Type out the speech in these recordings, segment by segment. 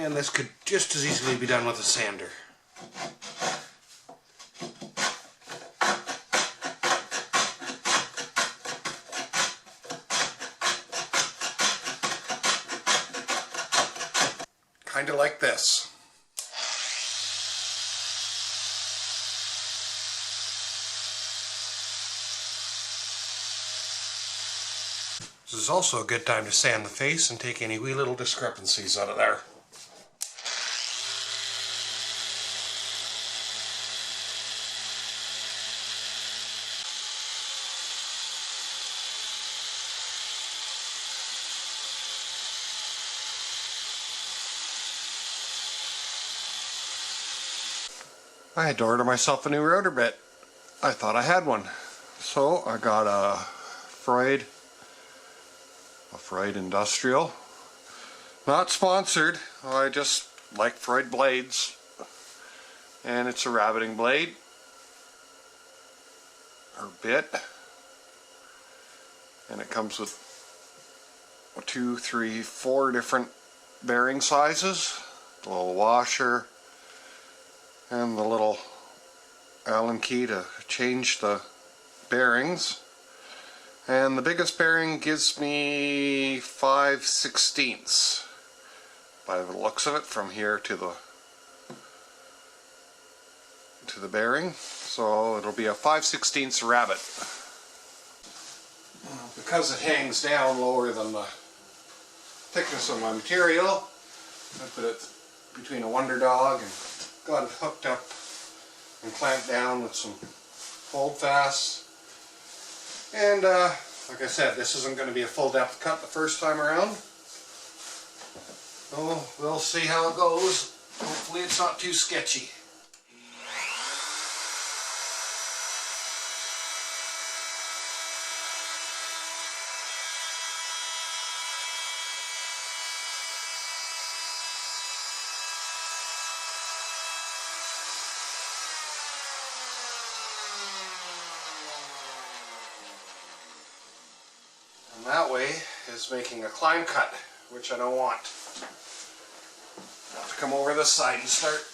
And this could just as easily be done with a sander. Kind of like this. This is also a good time to sand the face and take any wee little discrepancies out of there. I had to order myself a new router bit. I thought I had one. So I got a Freud Industrial. Not sponsored, I just like Freud blades. And it's a rabbiting blade. Or bit. And it comes with 2, 3, 4 different bearing sizes. The little washer. And the little Allen key to change the bearings. And the biggest bearing gives me 5/16 by the looks of it, from here to the bearing. So it'll be a 5/16 rabbit. Because it hangs down lower than the thickness of my material, I put it between a Wonder Dog and got it hooked up and clamped down with some holdfasts. And like I said, this isn't going to be a full depth cut the first time around. So we'll see how it goes. Hopefully it's not too sketchy. And that way is making a climb cut, which I don't want. I'll have to come over this side and start.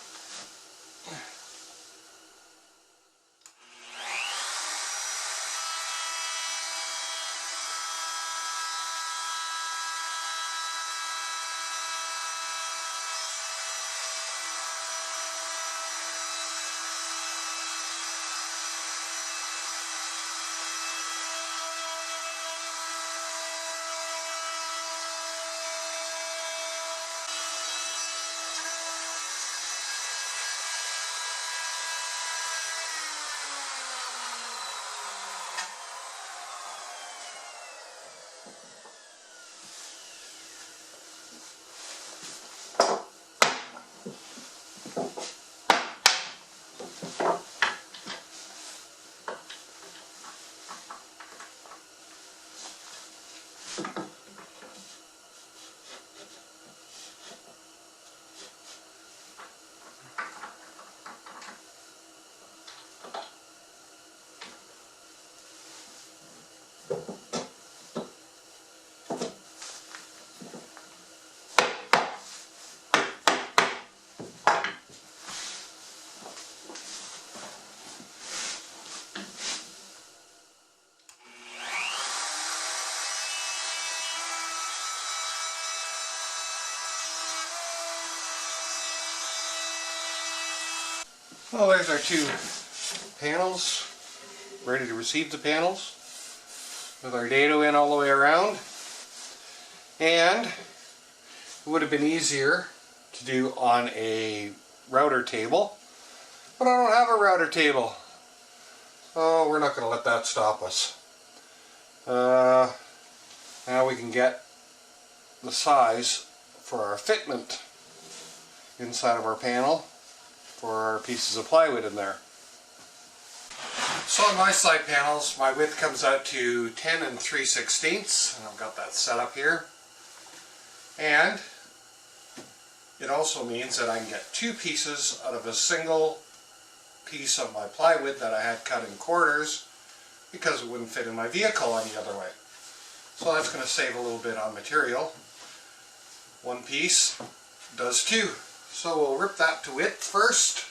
Well, there's our 2 panels, ready to receive the panels, with our dado in all the way around. And it would have been easier to do on a router table, but I don't have a router table, so we're not going to let that stop us. Now we can get the size for our fitment inside of our panel for our pieces of plywood in there. So on my side panels, my width comes out to 10 3/16, and I've got that set up here. And it also means that I can get 2 pieces out of a single piece of my plywood that I had cut in quarters, because it wouldn't fit in my vehicle any other way. So that's going to save a little bit on material. 1 piece does too. So we'll rip that to width first.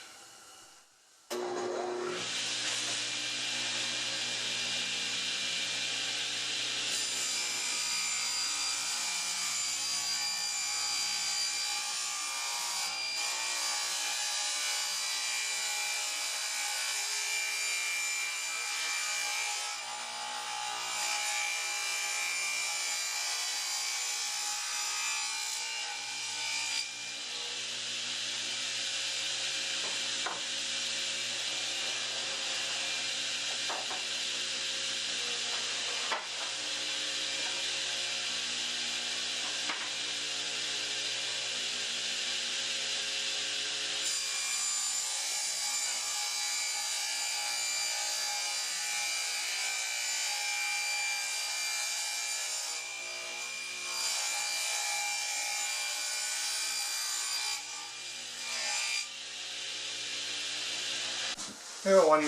The one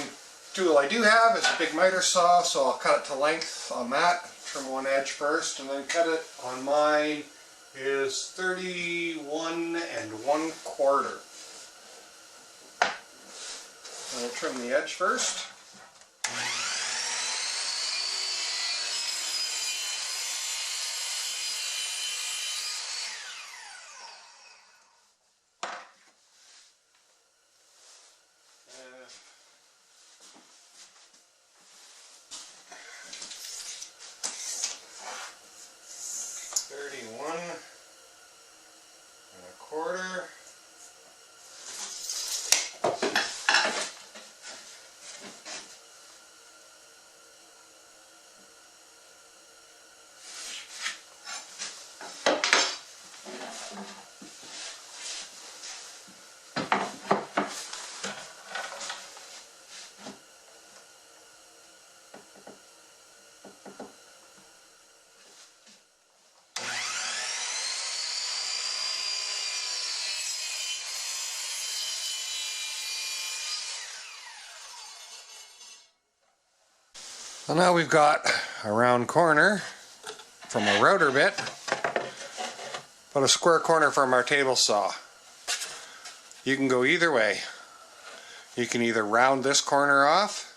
tool I do have is a big miter saw, so I'll cut it to length on that. Trim one edge first and then cut it on mine is 31 1/4. I'll trim the edge first. Well, now we've got a round corner from a router bit, but a square corner from our table saw. You can go either way. You can either round this corner off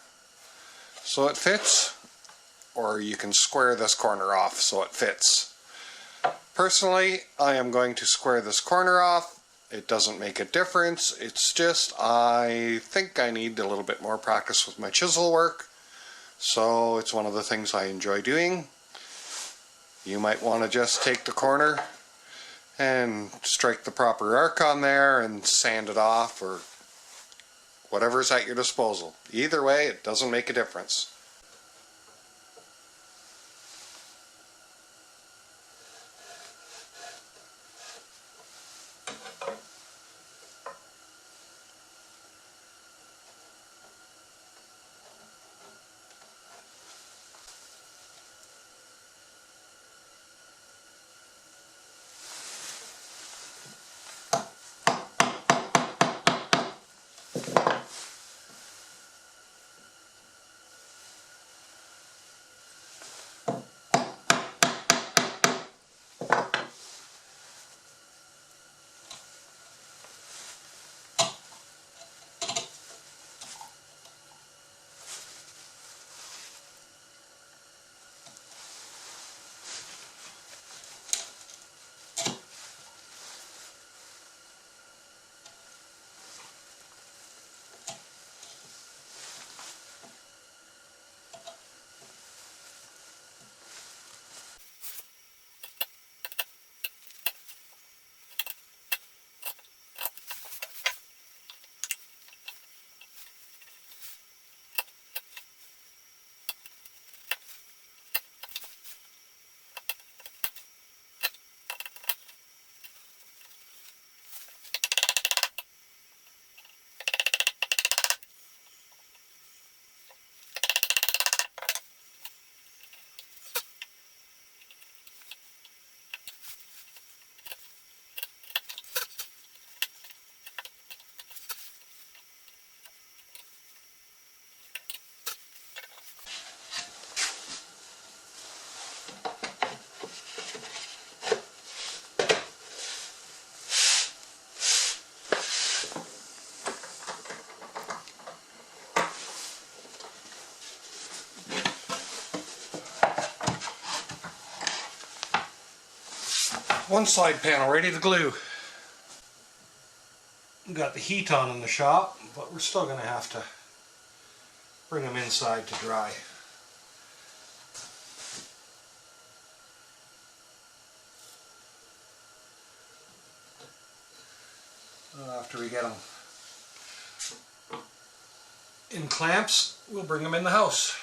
so it fits, or you can square this corner off so it fits. Personally, I am going to square this corner off. It doesn't make a difference. It's just I think I need a little bit more practice with my chisel work. So it's one of the things I enjoy doing. You might want to just take the corner and strike the proper arc on there and sand it off, or whatever's at your disposal. Either way, it doesn't make a difference. one side panel ready to glue. We've got the heat on in the shop, but we're still going to have to bring them inside to dry. After we get them in clamps, we'll bring them in the house.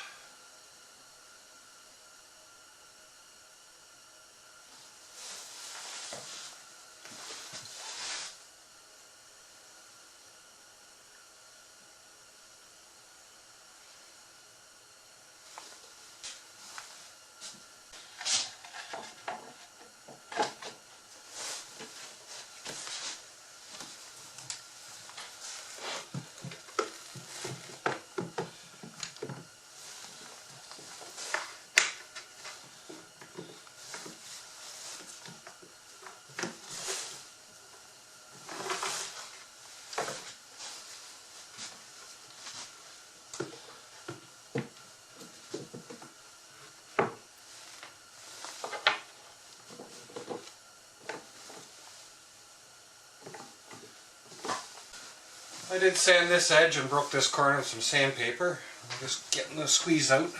I did sand this edge and broke this corner with some sandpaper. I'm just getting the squeeze out.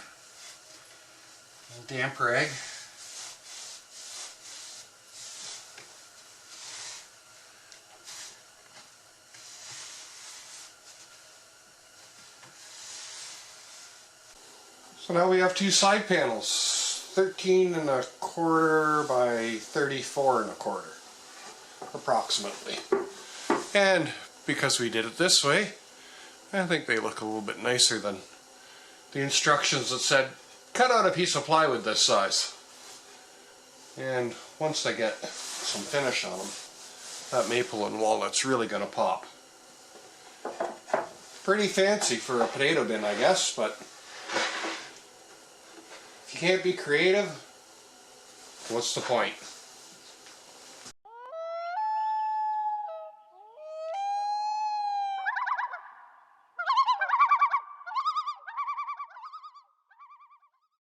A damp rag. So now we have two side panels, 13¼ by 34¼ approximately. And because we did it this way, I think they look a little bit nicer than the instructions that said cut out a piece of plywood this size. And once they get some finish on them, that maple and walnut's really going to pop. Pretty fancy for a potato bin, I guess, but if you can't be creative, what's the point?